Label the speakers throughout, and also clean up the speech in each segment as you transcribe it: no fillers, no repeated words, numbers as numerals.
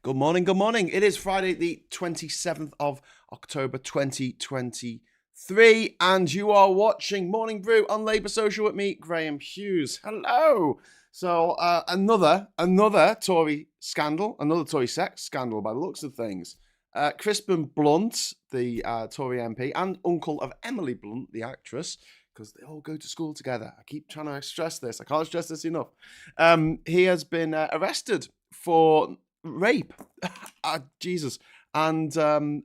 Speaker 1: Good morning, good morning. It is Friday, the 27th of October 2023, and you are watching Morning Brew on Labour Social with me, Graham Hughes. Hello. So, another Tory scandal, another Tory sex scandal by the looks of things. Crispin Blunt, the Tory MP, and uncle of Emily Blunt, the actress, because they all go to school together. I keep trying to stress this. I can't stress this enough. He has been arrested for rape, Jesus, and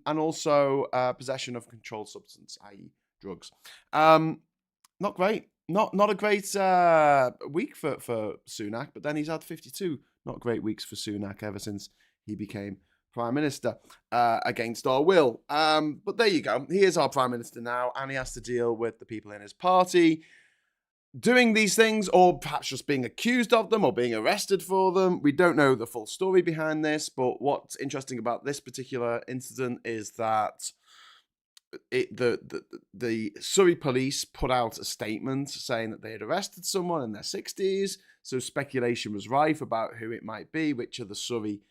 Speaker 1: also possession of controlled substance, i.e., drugs. Not great. Not a great week for Sunak, but then he's had 52 not great weeks for Sunak ever since he became Prime Minister, against our will. But there you go. He is our Prime Minister now, and he has to deal with the people in his party doing these things, or perhaps just being accused of them or being arrested for them. We don't know the full story behind this, but what's interesting about this particular incident is that the Surrey police put out a statement saying that they had arrested someone in their 60s, so speculation was rife about who it might be, which are the Surrey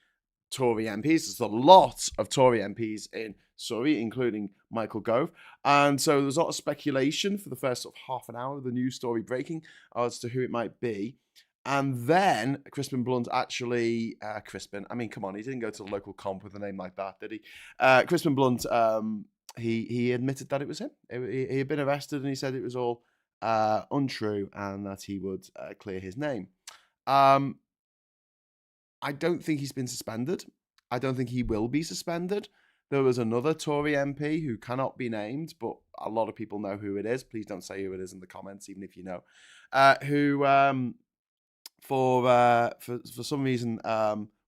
Speaker 1: Tory MPs. There's a lot of Tory MPs in Surrey, including Michael Gove. And so there's a lot of speculation for the first sort of half an hour of the news story breaking as to who it might be. And then Crispin Blunt actually, Crispin, I mean, come on, he didn't go to the local comp with a name like that, did he? Crispin Blunt, he admitted that it was him. He had been arrested and he said it was all untrue and that he would clear his name. I don't think he's been suspended. I don't think he will be suspended. There was another Tory MP who cannot be named, but a lot of people know who it is. Please don't say who it is in the comments, even if you know. Who, for some reason,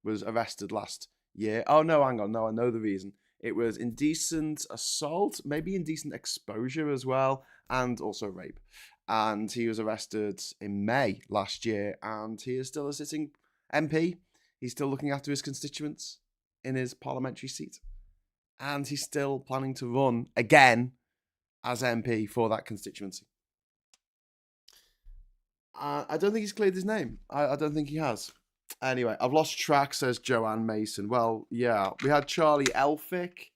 Speaker 1: was arrested last year. Oh no, hang on, no, I know the reason. It was indecent assault, maybe indecent exposure as well, and also rape. And he was arrested in May last year, and he is still a sitting MP. He's still looking after his constituents in his parliamentary seat. And he's still planning to run again as MP for that constituency. I don't think he's cleared his name. I don't think he has. Anyway, I've lost track, says Joanne Mason. Well, yeah, we had Charlie Elfico,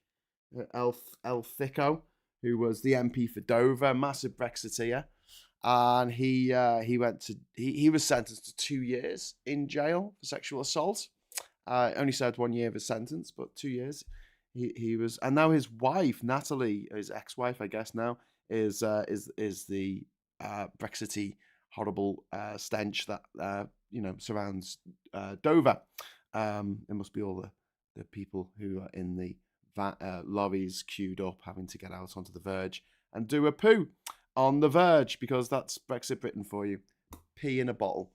Speaker 1: who was the MP for Dover, massive Brexiteer. And he was sentenced to 2 years in jail for sexual assault. Only served 1 year of his sentence, but 2 years. He was, and now his wife Natalie, his ex-wife, I guess now, is the Brexity horrible stench that surrounds Dover. It must be all the people who are in the lorries queued up, having to get out onto the verge and do a poo on the verge, because that's Brexit Britain for you. Pee in a bottle.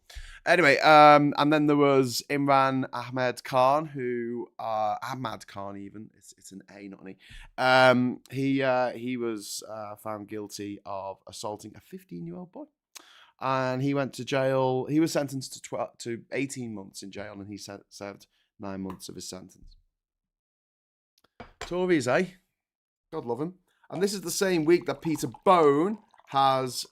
Speaker 1: Anyway, and then there was Imran Ahmed Khan, who Ahmad Khan, even it's an A, not an E. He was found guilty of assaulting a 15-year-old boy, and he went to jail. He was sentenced to 18 months in jail, and he served 9 months of his sentence. Tories, eh? God love him. And this is the same week that Peter Bone has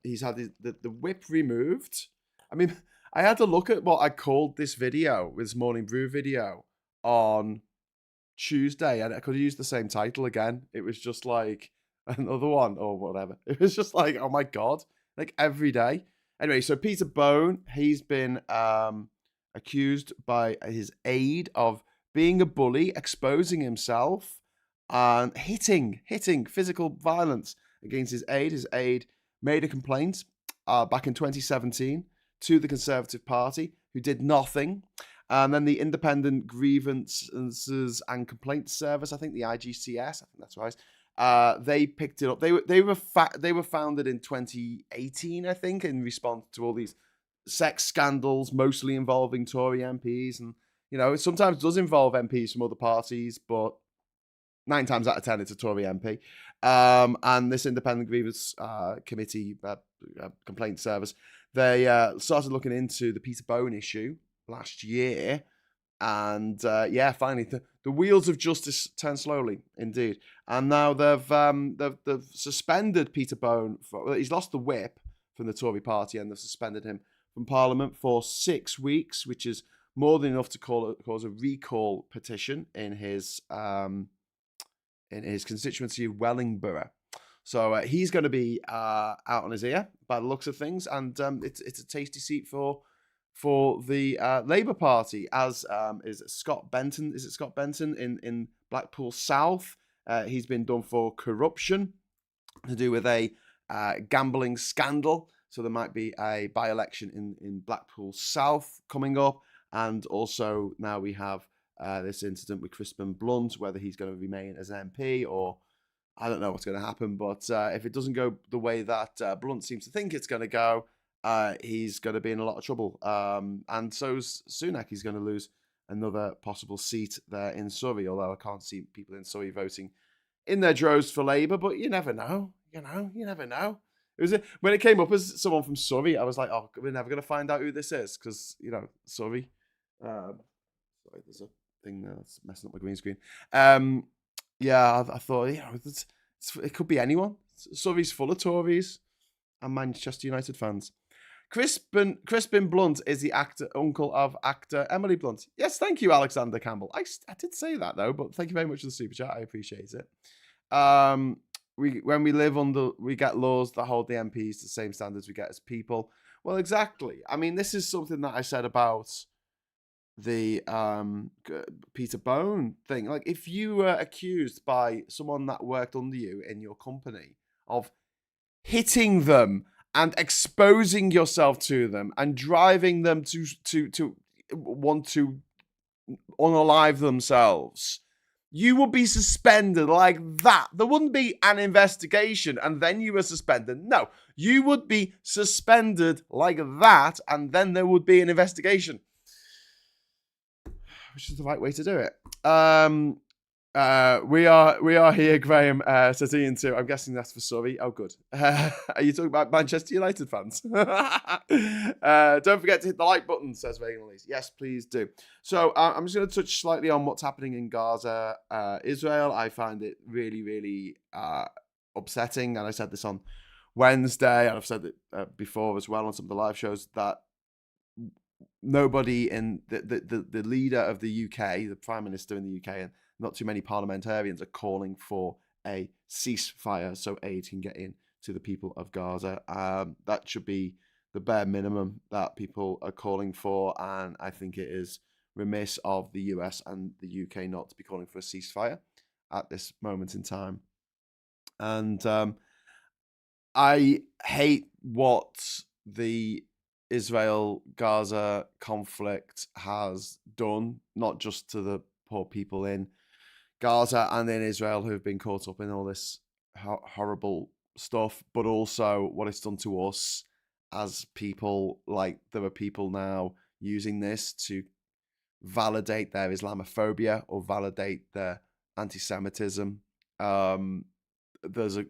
Speaker 1: he's had the whip removed. I mean, I had to look at what I called this video, this Morning Brew video, on Tuesday, and I could have used the same title again. It was just like another one or whatever. It was just like, oh my God, like every day. Anyway, so Peter Bone, he's been accused by his aide of being a bully, exposing himself, and hitting physical violence against his aide. His aide made a complaint back in 2017 to the Conservative Party, who did nothing. And then the Independent Grievances and Complaints Service, I think the IGCS, I think that's right, they picked it up. They were founded in 2018, I think, in response to all these sex scandals, mostly involving Tory MPs. And, it sometimes does involve MPs from other parties, but 9 times out of 10, it's a Tory MP. And this Independent Grievance Committee Complaint Service, they started looking into the Peter Bone issue last year. And finally, the wheels of justice turn slowly, indeed. And now they've suspended Peter Bone. He's lost the whip from the Tory party, and they've suspended him from Parliament for 6 weeks, which is more than enough to cause a recall petition in his constituency of Wellingborough. So he's going to be out on his ear by the looks of things, and it's a tasty seat for the Labour Party, as is Scott Benton. Is it Scott Benton in Blackpool South? He's been done for corruption to do with a gambling scandal. So there might be a by-election in Blackpool South coming up, and also now we have this incident with Crispin Blunt, whether he's going to remain as an MP or I don't know what's going to happen. But if it doesn't go the way that Blunt seems to think it's going to go, he's going to be in a lot of trouble. And so's Sunak. He's going to lose another possible seat there in Surrey, although I can't see people in Surrey voting in their droves for Labour, but you never know. You never know. When it came up as someone from Surrey, I was like, oh, we're never going to find out who this is, because, Surrey. Sorry, there's a thing there that's messing up my green screen. Yeah, I thought, it could be anyone. Surrey's full of Tories and Manchester United fans. Crispin Blunt is the uncle of actor Emily Blunt. Yes, thank you, Alexander Campbell. I did say that though, but thank you very much for the super chat. I appreciate it. When we live under, we get laws that hold the MPs to the same standards we get as people. Well, exactly. I mean, this is something that I said about the Peter Bone thing. Like, if you were accused by someone that worked under you in your company of hitting them and exposing yourself to them and driving them to want to unalive themselves, you would be suspended like that. There wouldn't be an investigation and then you were suspended. No, you would be suspended like that and then there would be an investigation, which is the right way to do it. We are here, Graham, says Ian too. I'm guessing that's for Surrey. Oh, good. Are you talking about Manchester United fans? Don't forget to hit the like button, says Reagan Elise. Yes, please do. So I'm just going to touch slightly on what's happening in Gaza, Israel. I find it really, really upsetting. And I said this on Wednesday, and I've said it before as well on some of the live shows, that nobody in the leader of the UK, the Prime Minister in the UK, and not too many parliamentarians are calling for a ceasefire so aid can get in to the people of Gaza. That should be the bare minimum that people are calling for, and I think it is remiss of the US and the UK not to be calling for a ceasefire at this moment in time. And I hate what the Israel-Gaza conflict has done, not just to the poor people in Gaza and in Israel who have been caught up in all this horrible stuff, but also what it's done to us as people. Like, there are people now using this to validate their Islamophobia or validate their anti-Semitism. There's a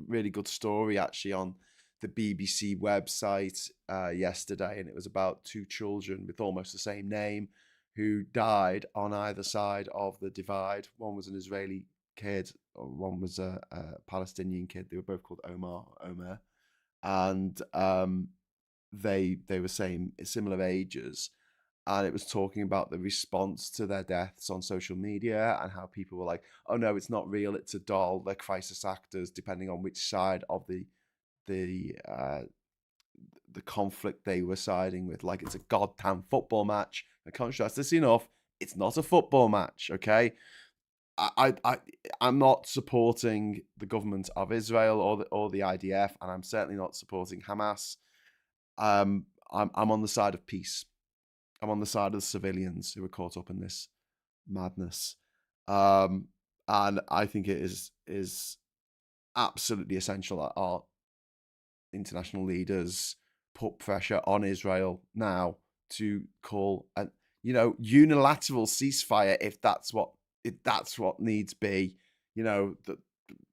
Speaker 1: really good story actually on the BBC website yesterday, and it was about two children with almost the same name who died on either side of the divide. One was an Israeli kid, or one was a Palestinian kid. They were both called Omer, and they were similar ages, and it was talking about the response to their deaths on social media and how people were like, "Oh no, it's not real. It's a doll. They're crisis actors," depending on which side of the conflict they were siding with. Like, it's a goddamn football match. I can't stress this enough. It's not a football match, okay? I'm not supporting the government of Israel or the IDF, and I'm certainly not supporting Hamas. I'm on the side of peace. I'm on the side of the civilians who are caught up in this madness, and I think it is absolutely essential that our international leaders put pressure on Israel now to call a unilateral ceasefire if that's what needs be.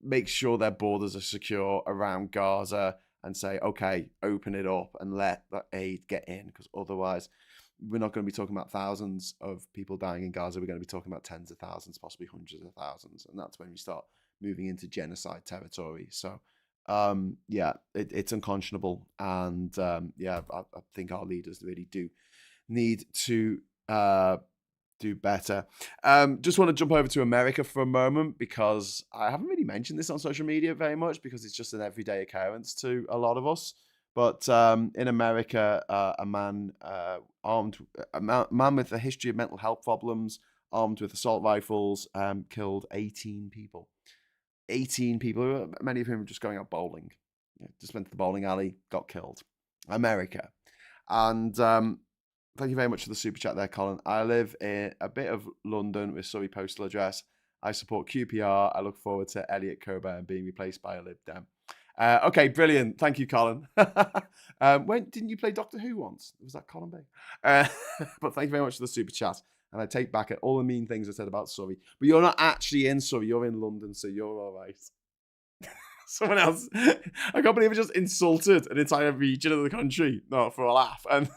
Speaker 1: Make sure their borders are secure around Gaza and say, okay, open it up and let the aid get in, because otherwise we're not going to be talking about thousands of people dying in Gaza. We're going to be talking about tens of thousands, possibly hundreds of thousands, and that's when we start moving into genocide territory. So it's unconscionable, and I think our leaders really do need to uh, do better. Just want to jump over to America for a moment because I haven't really mentioned this on social media very much because it's just an everyday occurrence to a lot of us. But in America, a man man with a history of mental health problems, armed with assault rifles, killed 18 people. 18 people, many of whom were just going out bowling. Just went to the bowling alley, got killed. America. And thank you very much for the super chat there, Colin. I live in a bit of London with Surrey postal address. I support QPR. I look forward to Elliot Coburn being replaced by a Lib Dem. Okay, brilliant. Thank you, Colin. When didn't you play Doctor Who once? Was that Colin Bay? But thank you very much for the super chat. And I take back all the mean things I said about Surrey. But you're not actually in Surrey. You're in London, so you're all right. Someone else. I can't believe I just insulted an entire region of the country. No, for a laugh. And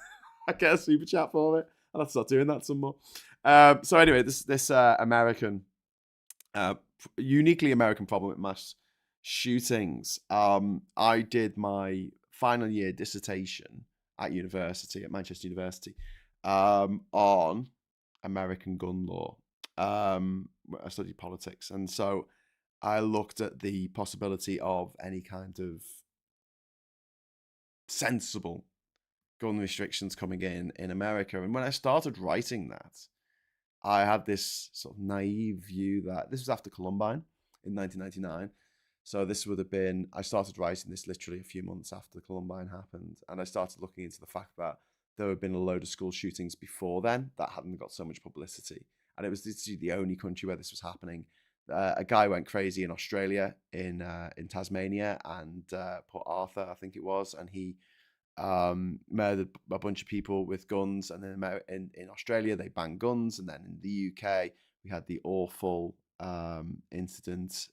Speaker 1: I get a super chat for it. I'll have to start doing that some more. So anyway, this American, uniquely American problem with mass shootings. I did my final year dissertation at Manchester University, on American gun law. I studied politics, and so I looked at the possibility of any kind of sensible gun restrictions coming in America. And when I started writing that, I had this sort of naive view that this was after Columbine in 1999. So this would have been, I started writing this literally a few months after Columbine happened. And I started looking into the fact that there had been a load of school shootings before then that hadn't got so much publicity. And it was literally the only country where this was happening. A guy went crazy in Australia, in Tasmania, and Port Arthur, I think it was, and he murdered a bunch of people with guns. And then in Australia, they banned guns, and then in the UK, we had the awful incident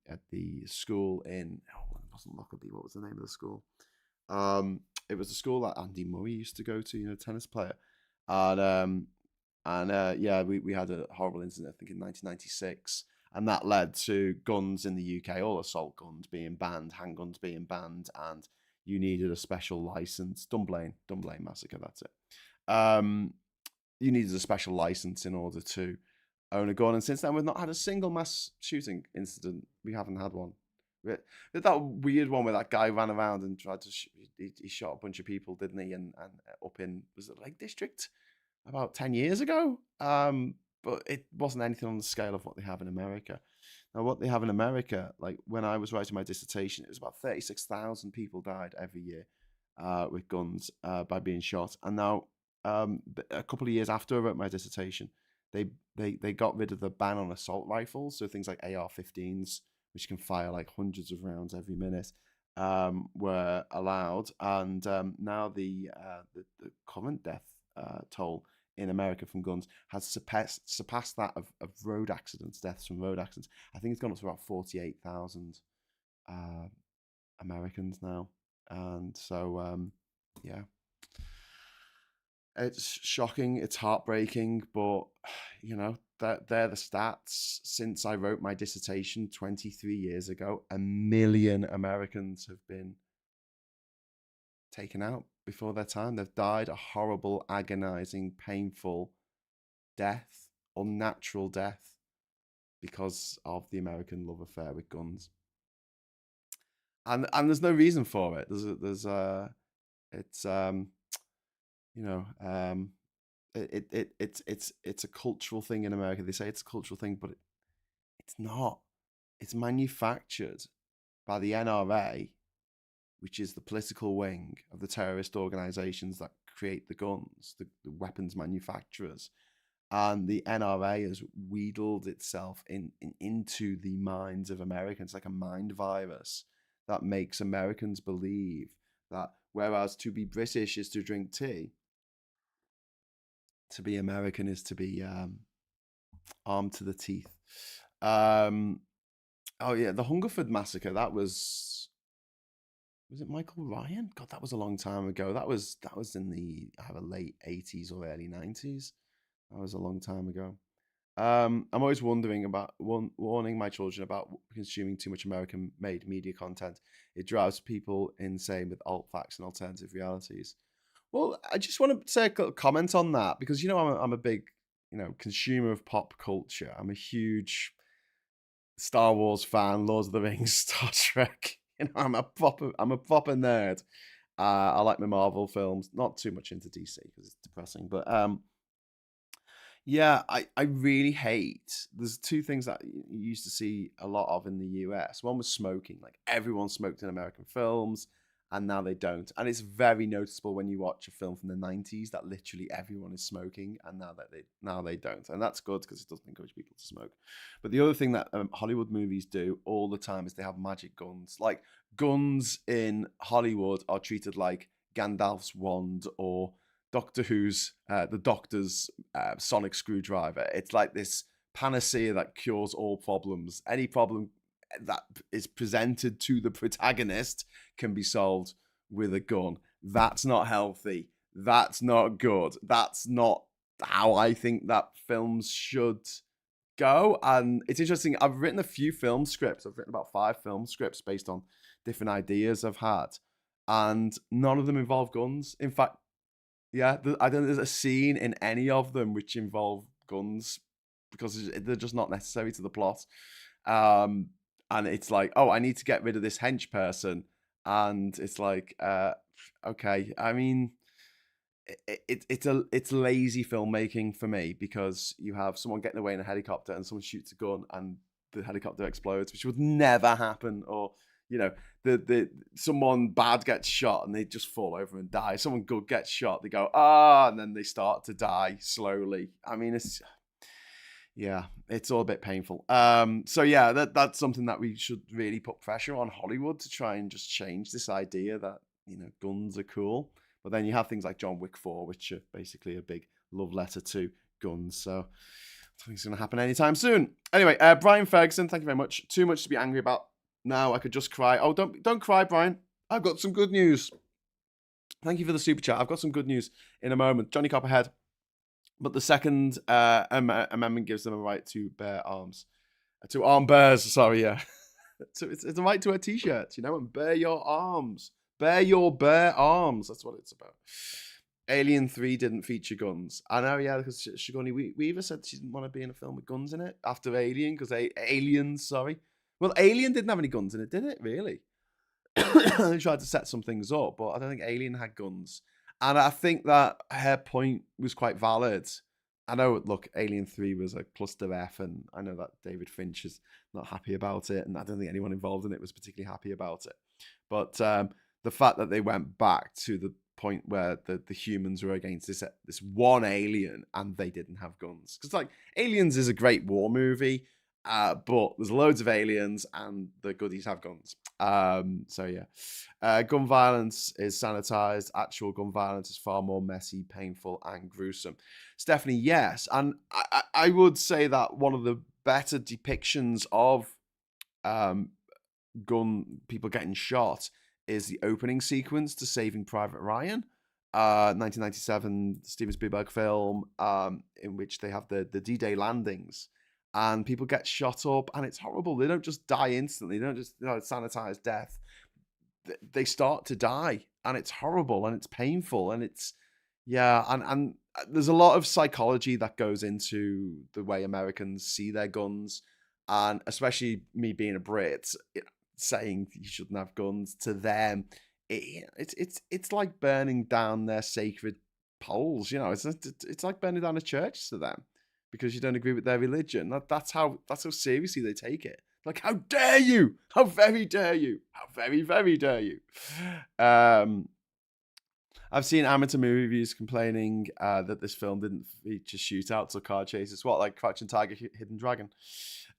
Speaker 1: at the school in, it wasn't Lockerbie, what was the name of the school? It was the school that Andy Murray used to go to, tennis player, and yeah, we had a horrible incident, I think, in 1996, and that led to guns in the UK, all assault guns being banned, handguns being banned, and you needed a special license. Dunblane massacre, that's it. You needed a special license in order to own a gun, and since then we've not had a single mass shooting incident. We haven't had one. That weird one where that guy ran around and tried to he shot a bunch of people, didn't he? And up in, was it Lake District, about 10 years ago? But it wasn't anything on the scale of what they have in America. Now, what they have in America, like when I was writing my dissertation, it was about 36,000 people died every year with guns by being shot. And now, a couple of years after I wrote my dissertation, they got rid of the ban on assault rifles, so things like AR-15s, which can fire like hundreds of rounds every minute, were allowed. And now the current death toll in America from guns has surpassed that of road accidents, deaths from road accidents. I think it's gone up to about 48,000 Americans now. And so, yeah, it's shocking, it's heartbreaking, but they're the stats. Since I wrote my dissertation 23 years ago, 1 million Americans have been taken out before their time. They've died a horrible, agonizing, painful death, unnatural death, because of the American love affair with guns. And there's no reason for it. It's a cultural thing in America. They say it's a cultural thing, but it's not. It's manufactured by the NRA, which is the political wing of the terrorist organizations that create the guns, the weapons manufacturers. And the NRA has wheedled itself into the minds of Americans, like a mind virus that makes Americans believe that whereas to be British is to drink tea, to be American is to be armed to the teeth. Oh yeah, the Hungerford massacre. That was it Michael Ryan? God, that was a long time ago. That was in the either late 80s or early 90s. That was a long time ago. I'm always wondering about warning my children about consuming too much American-made media content. It drives people insane with alt facts and alternative realities. Well, I just want to say a comment on that because I'm a big consumer of pop culture. I'm a huge Star Wars fan, Lord of the Rings, Star Trek. I'm a proper nerd. I like my Marvel films. Not too much into DC because it's depressing, but yeah, I really hate. There's two things that you used to see a lot of in the US. One was smoking. Like everyone smoked in American films, and now they don't. And it's very noticeable when you watch a film from the '90s that literally everyone is smoking, and now they don't. And that's good because it doesn't encourage people to smoke. But the other thing that Hollywood movies do all the time is they have magic guns. Like guns in Hollywood are treated like Gandalf's wand or Doctor Who's the Doctor's sonic screwdriver. It's like this panacea that cures all problems. Any problem that is presented to the protagonist can be solved with a gun. That's not healthy. That's not good. That's not how I think that films should go. And it's interesting. I've written a few film scripts. I've written about 5 film scripts based on different ideas I've had, and none of them involve guns. In fact, yeah, I don't think there's a scene in any of them which involve guns because they're just not necessary to the plot. Um, and it's like, oh, I need to get rid of this hench person, and it's like, okay. I mean, it's lazy filmmaking for me because you have someone getting away in a helicopter and someone shoots a gun and the helicopter explodes, which would never happen, or the someone bad gets shot and they just fall over and die. Someone good gets shot, they go and then they start to die slowly. I mean, it's all a bit painful. So yeah, that's something that we should really put pressure on Hollywood to try and just change this idea that guns are cool. But then you have things like John Wick 4, which are basically a big love letter to guns. So I don't think it's going to happen anytime soon. Anyway, Brian Ferguson, thank you very much. Too much to be angry about. Now I could just cry. Oh, don't cry, Brian. I've got some good news. Thank you for the super chat. I've got some good news in a moment. Johnny Copperhead. But the second amendment gives them a right to bear arms. To arm bears, sorry, yeah. So it's a right to a t-shirt, and bear your arms. Bear your bare arms. That's what it's about. Alien 3 didn't feature guns. I know, yeah, because Sigourney Weaver said she didn't want to be in a film with guns in it after Alien, because Aliens, sorry. Well, Alien didn't have any guns in it, did it, really? They tried to set some things up, but I don't think Alien had guns. And I think that her point was quite valid. I know, look, Alien 3 was a cluster F, and I know that David Finch is not happy about it, and I don't think anyone involved in it was particularly happy about it. But the fact that they went back to the point where the humans were against this one alien and they didn't have guns. Because, like, Aliens is a great war movie, but there's loads of aliens and the goodies have guns. So yeah, gun violence is sanitized. Actual gun violence is far more messy, painful, and gruesome. Stephanie, yes, and I would say that one of the better depictions of gun people getting shot is the opening sequence to Saving Private Ryan, 1997 Steven Spielberg film, in which they have the D-Day landings. And people get shot up, and it's horrible. They don't just die instantly. They don't just sanitize death. They start to die, and it's horrible, and it's painful, and it's and there's a lot of psychology that goes into the way Americans see their guns, and especially me being a Brit, saying you shouldn't have guns to them, it's like burning down their sacred poles. It's like burning down a church to them, because you don't agree with their religion. That's how seriously they take it. Like, how dare you? How very dare you? How very, very dare you? I've seen amateur movie reviews complaining that this film didn't feature shootouts or car chases. What, like Crouching Tiger, Hidden Dragon?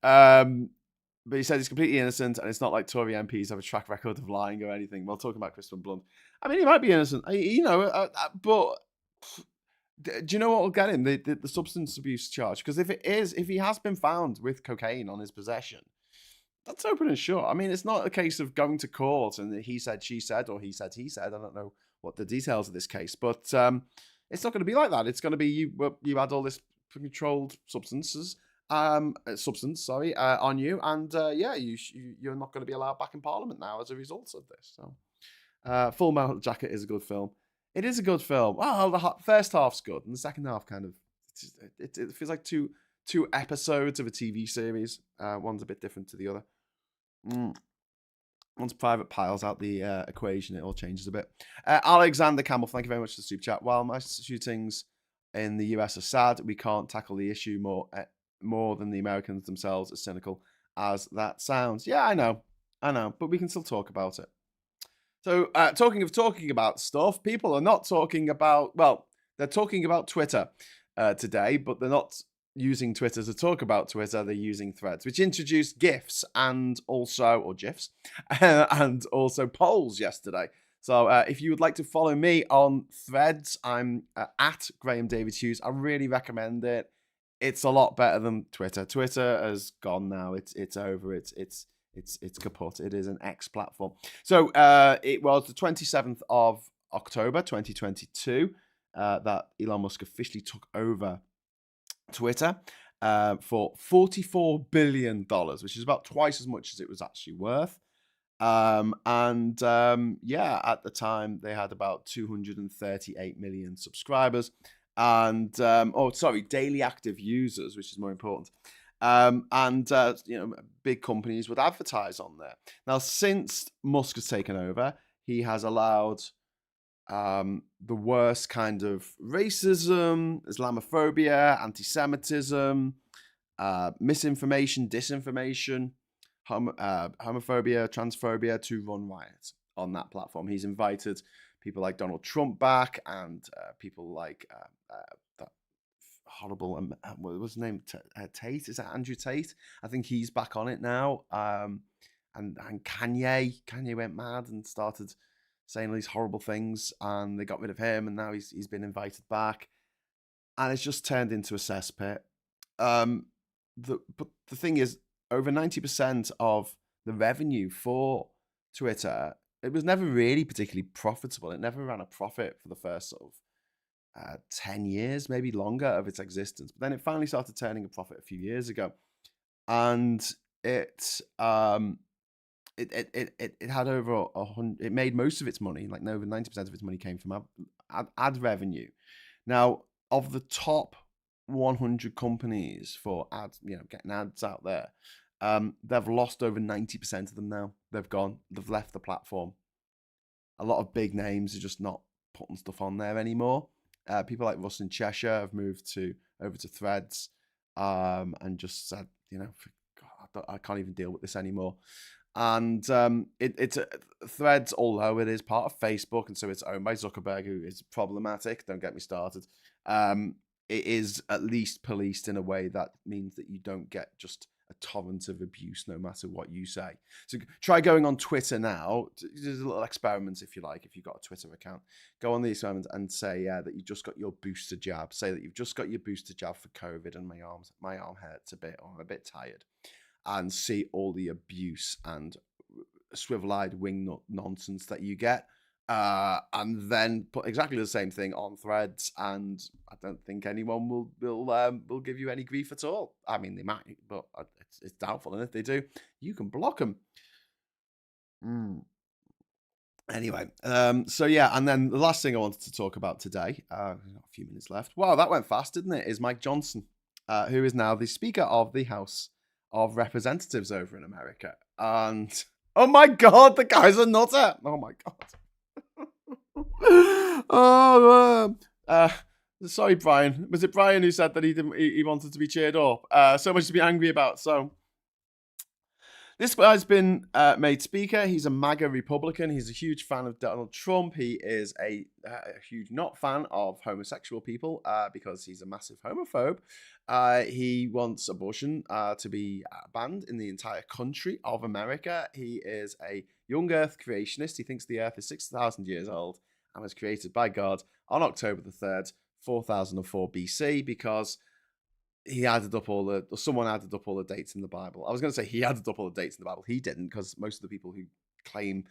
Speaker 1: But he said he's completely innocent, and it's not like Tory MPs have a track record of lying or anything. Well, talking about Christopher Blunt, I mean, he might be innocent, but do you know what will get him? The substance abuse charge. Because if he has been found with cocaine on his possession, that's open and shut. I mean, it's not a case of going to court and he said, she said, or he said, he said. I don't know what the details of this case, but it's not going to be like that. It's going to be you had all this controlled substance, on you, and you're not going to be allowed back in Parliament now as a result of this. So, Full Metal Jacket is a good film. It is a good film. Well, the first half's good, and the second half kind of it feels like two episodes of a TV series. One's a bit different to the other. Mm. Once Private Pile's out the equation, it all changes a bit. Alexander Campbell, thank you very much for the super chat. While mass shootings in the US are sad, we can't tackle the issue more than the Americans themselves, as cynical as that sounds. Yeah, I know, but we can still talk about it. So, talking about stuff, people are not talking about. Well, they're talking about Twitter today, but they're not using Twitter to talk about Twitter. They're using Threads, which introduced GIFs and also or GIFs and also polls yesterday. So, if you would like to follow me on Threads, I'm at Graham David Hughes. I really recommend it. It's a lot better than Twitter. Twitter has gone now. It's over. It's kaput. It is an X platform. So it was the 27th of October 2022 that Elon Musk officially took over Twitter for $44 billion, which is about twice as much as it was actually worth. Yeah, at the time they had about 238 million subscribers and daily active users, which is more important. Big companies would advertise on there. Now, since Musk has taken over, he has allowed the worst kind of racism, Islamophobia, anti-Semitism, misinformation, disinformation, homophobia, transphobia to run riot on that platform. He's invited people like Donald Trump back and people like that horrible, what was his name? Tate? Is that Andrew Tate? I think he's back on it now. And Kanye went mad and started saying all these horrible things, and they got rid of him, and now he's been invited back, and it's just turned into a cesspit. But the thing is, over 90% of the revenue for Twitter, it was never really particularly profitable. It never ran a profit for the first sort of 10 years, maybe longer, of its existence. But then it finally started turning a profit a few years ago, and it had over 100. It made most of its money, like over 90% of its money came from ad revenue. Now, of the top 100 companies for ads, getting ads out there, they've lost over 90% of them now. They've gone. They've left the platform. A lot of big names are just not putting stuff on there anymore. People like Russ and Cheshire have moved over to Threads, and just said, God, I can't even deal with this anymore. And it's Threads, although it is part of Facebook, and so it's owned by Zuckerberg, who is problematic. Don't get me started. It is at least policed in a way that means that you don't get just a torrent of abuse no matter what you say. So try going on Twitter now. There's a little experiment, if you like, if you've got a Twitter account. Go on the experiment and say that you just got your booster jab. Say that you've just got your booster jab for COVID and my arm hurts a bit, or I'm a bit tired. And see all the abuse and swivel-eyed wing nonsense that you get. And then put exactly the same thing on Threads, and I don't think anyone will give you any grief at all. I mean, they might, but it's doubtful. And if they do, you can block them. Anyway, so yeah, and then the last thing I wanted to talk about today, a few minutes left. Wow, that went fast, didn't it? Is Mike Johnson, who is now the Speaker of the House of Representatives over in America. And oh my God, the guy's a nutter. Oh my God. Sorry, Brian. Was it Brian who said that he wanted to be cheered up? So much to be angry about. So this guy's been made Speaker. He's a MAGA Republican. He's a huge fan of Donald Trump. He is a huge not fan of homosexual people because he's a massive homophobe. He wants abortion to be banned in the entire country of America. He is a young Earth creationist. He thinks the Earth is 6,000 years old and was created by God on October the 3rd, 4004 BC, because someone added up all the dates in the Bible. I was going to say he added up all the dates in the Bible. He didn't, because most of the people who claim,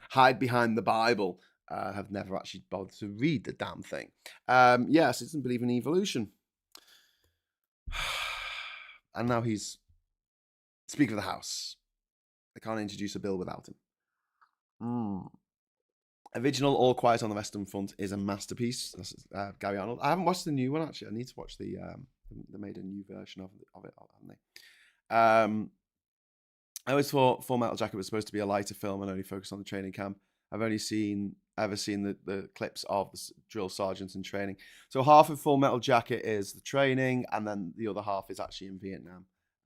Speaker 1: hide behind the Bible have never actually bothered to read the damn thing. Yes, he doesn't believe in evolution. And now he's Speaker of the House. They can't introduce a bill without him. Original All Quiet on the Western Front is a masterpiece. That's Gary Arnold. I haven't watched the new one actually. I need to watch the. They made a new version of it, haven't they? I always thought Full Metal Jacket was supposed to be a lighter film and only focus on the training camp. I've only ever seen the clips of the drill sergeants in training. So half of Full Metal Jacket is the training, and then the other half is actually in Vietnam,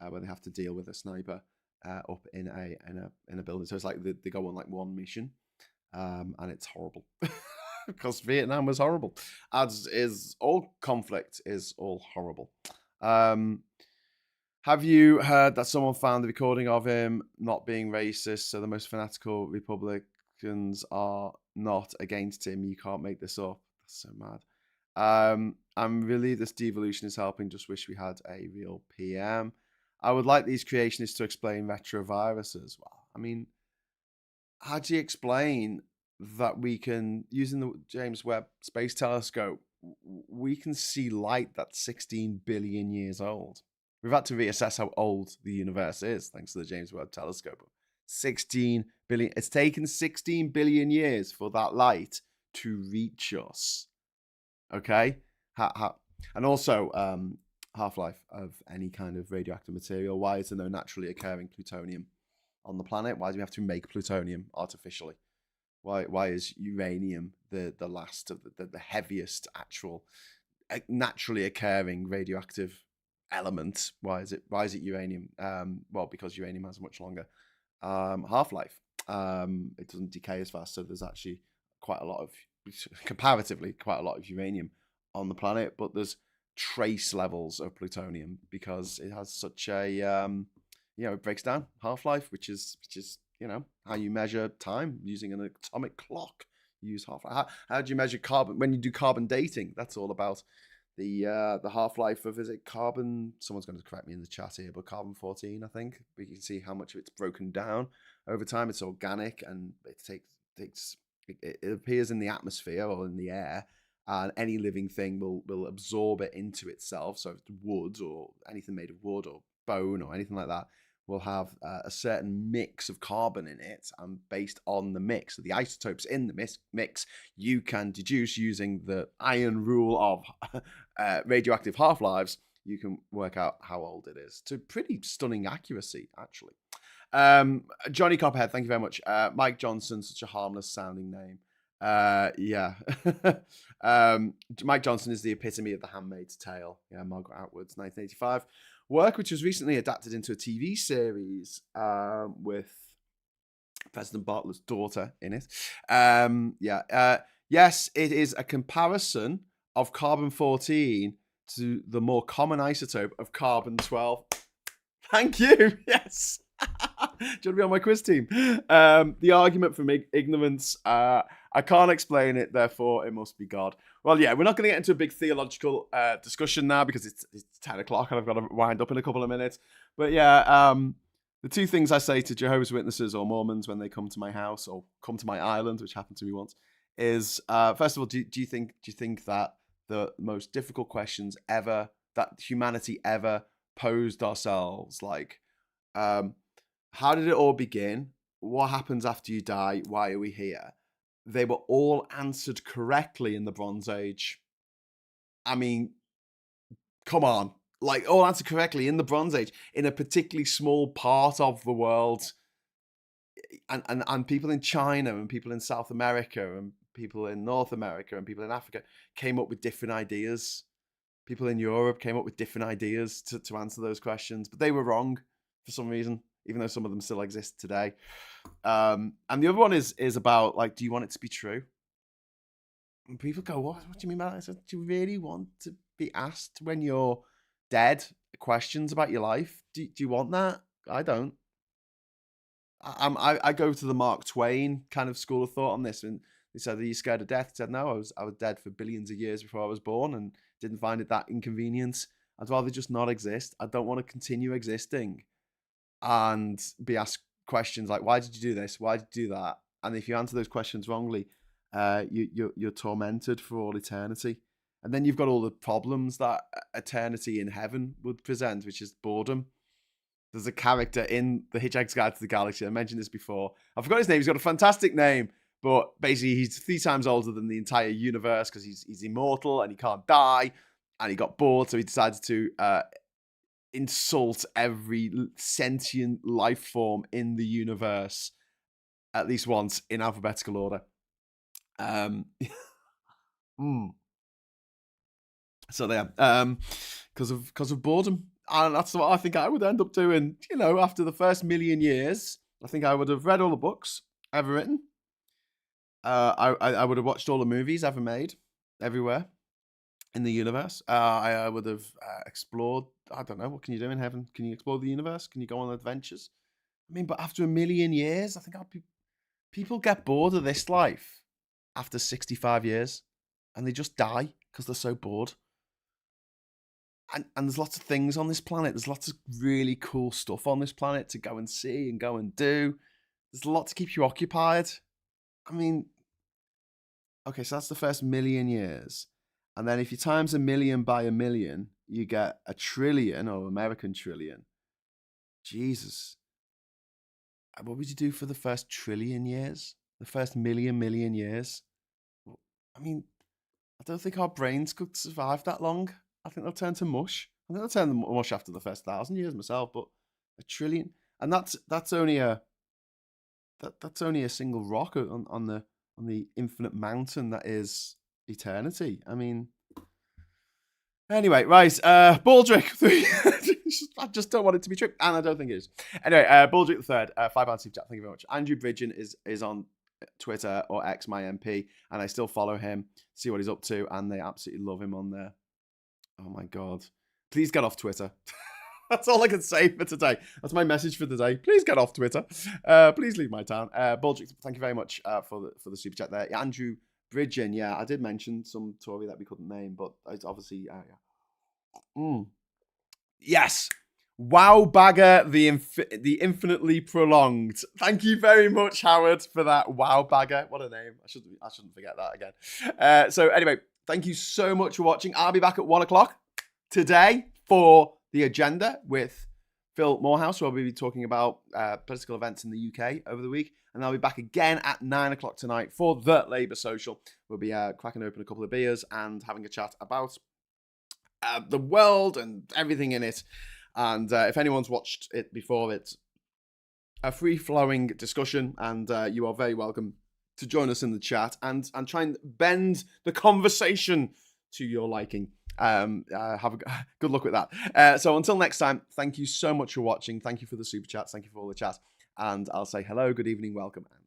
Speaker 1: where they have to deal with a sniper up in a building. So it's like they go on like one mission, and it's horrible because Vietnam was horrible, as is all conflict is all horrible. Have you heard that someone found the recording of him not being racist? So the most fanatical Republicans are not against him. You can't make this up. That's so mad. I'm relieved this devolution is helping. Just wish we had a real PM. I would like these creationists to explain retroviruses. Well, I mean, how do you explain that we can, using the James Webb Space Telescope, we can see light that's 16 billion years old? We've had to reassess how old the universe is thanks to the James Webb Telescope. 16 billion. It's taken 16 billion years for that light to reach us. Okay? And also, half-life of any kind of radioactive material. Why is there no naturally occurring plutonium on the planet? Why do we have to make plutonium artificially? Why is uranium the last of the heaviest actual naturally occurring radioactive element? Why is it uranium? Well, because uranium has a much longer half-life. It doesn't decay as fast, so there's actually comparatively quite a lot of uranium on the planet, but there's trace levels of plutonium because it has such a it breaks down half-life, which is how you measure time using an atomic clock. You use half-life. How do you measure carbon when you do carbon dating? That's all about the half-life of, is it carbon? Someone's going to correct me in the chat here, but carbon-14, I think. We can see how much of it's broken down over time. It's organic, and it appears in the atmosphere or in the air, and any living thing will absorb it into itself. So if it's wood or anything made of wood or bone or anything like that will have a certain mix of carbon in it, and based on the mix of the isotopes in the mix, you can deduce, using the iron rule of radioactive half-lives, you can work out how old it is to pretty stunning accuracy, actually. Johnny Copperhead, thank you very much. Mike Johnson, such a harmless sounding name. Yeah. Mike Johnson is the epitome of The Handmaid's Tale. Yeah, Margaret Atwood's 1985 work, which was recently adapted into a TV series with President Bartlett's daughter in it. Yes, it is a comparison of carbon-14 to the more common isotope of carbon-12. Thank you. Yes. Do you want to be on my quiz team? The argument from ignorance. I can't explain it, therefore it must be God. Well, yeah, we're not going to get into a big theological discussion now because it's 10 o'clock and I've got to wind up in a couple of minutes. But yeah, the two things I say to Jehovah's Witnesses or Mormons when they come to my house or come to my island, which happened to me once, is first of all, do you think that the most difficult questions ever that humanity ever posed ourselves, like how did it all begin? What happens after you die? Why are we here? They were all answered correctly in the Bronze Age. I mean, come on. Like, all answered correctly in the Bronze Age, in a particularly small part of the world. And people in China and people in South America and people in North America and people in Africa came up with different ideas. People in Europe came up with different ideas to answer those questions, but they were wrong for some reason, even though some of them still exist today. And the other one is about, like, do you want it to be true? And people go, what do you mean by that? I said, do you really want to be asked when you're dead questions about your life? Do you want that? I don't. I go to the Mark Twain kind of school of thought on this, and they said, are you scared of death? He said, no, I was dead for billions of years before I was born and didn't find it that inconvenient. I'd rather just not exist. I don't want to continue existing and be asked questions like, why did you do this? Why did you do that? And if you answer those questions wrongly, you're tormented for all eternity. And then you've got all the problems that eternity in heaven would present, which is boredom. There's a character in The Hitchhiker's Guide to the Galaxy. I mentioned this before. I forgot his name. He's got a fantastic name, But basically, he's 3 times older than the entire universe because he's immortal and he can't die. And he got bored, so he decided to insult every sentient life form in the universe at least once in alphabetical order. So there, because of boredom, and that's what I think I would end up doing. After the first million years, I think I would have read all the books ever written. I would have watched all the movies ever made, everywhere in the universe. I would have explored. I don't know, what can you do in heaven? Can you explore the universe? Can you go on adventures? I mean, but after a million years, I think people get bored of this life after 65 years, and they just die because they're so bored. And there's lots of things on this planet. There's lots of really cool stuff on this planet to go and see and go and do. There's a lot to keep you occupied. I mean, okay, so that's the first million years. And then if you times a million by a million, you get a trillion, or American trillion. Jesus. What would you do for the first trillion years? The first million years? I mean, I don't think our brains could survive that long. I think they'll turn to mush. I think they'll turn to mush after the first 1,000 years myself, but a trillion, and that's only a single rock on the infinite mountain that is eternity. I mean, anyway, right, Baldric 3. I just don't want it to be true, and I don't think it is. Anyway, Baldric the third, £5 super chat. Thank you very much. Andrew Bridgen is on Twitter or X, my MP, and I still follow him, see what he's up to, and they absolutely love him on there. Oh my God. Please get off Twitter. That's all I can say for today. That's my message for today. Please get off Twitter. Please leave my town. Baldric, thank you very much for the super chat there. Andrew Bridgen, yeah, I did mention some Tory that we couldn't name, but it's obviously, yeah. Yes. Wow Bagger, the infinitely prolonged. Thank you very much, Howard, for that. Wow Bagger. What a name. I shouldn't forget that again. So anyway, thank you so much for watching. I'll be back at 1:00 today for the agenda with Phil Morehouse, where we'll be talking about political events in the UK over the week. And I'll be back again at 9:00 tonight for the Labour Social. We'll be cracking open a couple of beers and having a chat about the world and everything in it. And if anyone's watched it before, it's a free-flowing discussion, and you are very welcome to join us in the chat and try and bend the conversation to your liking. Good luck with that. So until next time, thank you so much for watching. Thank you for the super chats. Thank you for all the chats. And I'll say hello, good evening, welcome, and